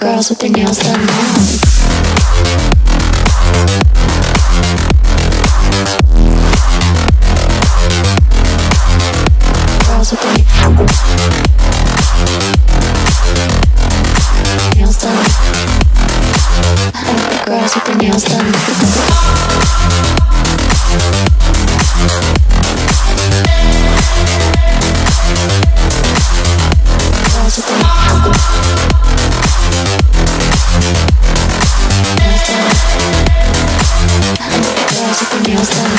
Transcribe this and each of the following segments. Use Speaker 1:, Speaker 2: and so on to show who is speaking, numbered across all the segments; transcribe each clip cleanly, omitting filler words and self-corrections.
Speaker 1: girls with their nails done now. Girls with their nails done. I like the girls with their nails done. Girls with their girls with their nails done.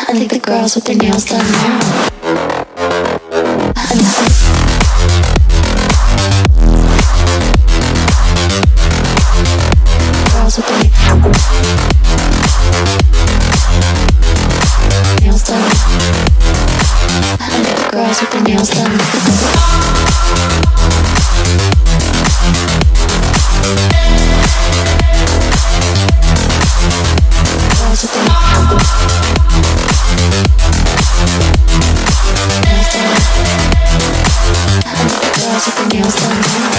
Speaker 1: I think the girls with their nails done now. Girls with their nails done. I think the girls with their nails done. Girls with their girls with their nails done now.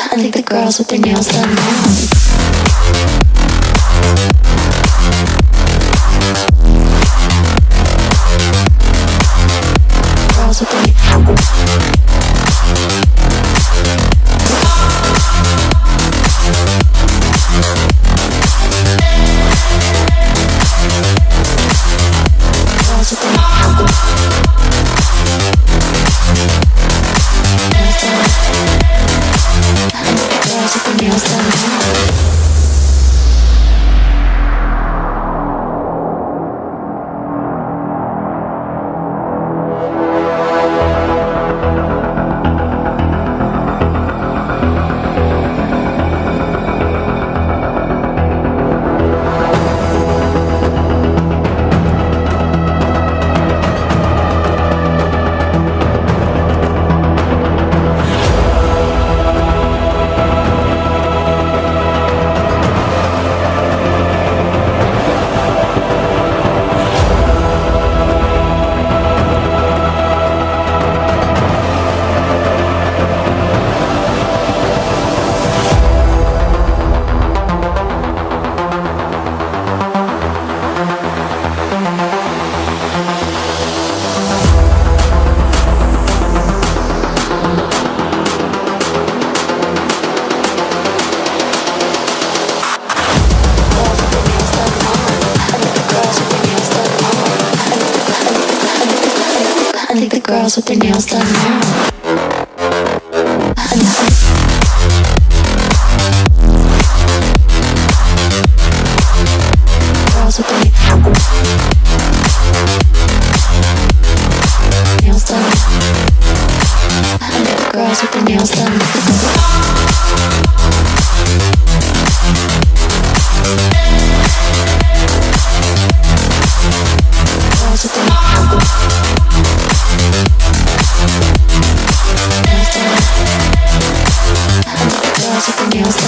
Speaker 1: I think the girls with their nails done now. Girls with their girls with their nails done. Girls with their nails done now. girls with their nails done now. Girls with their nails done. Girls with their nails done. Girls with their nails done.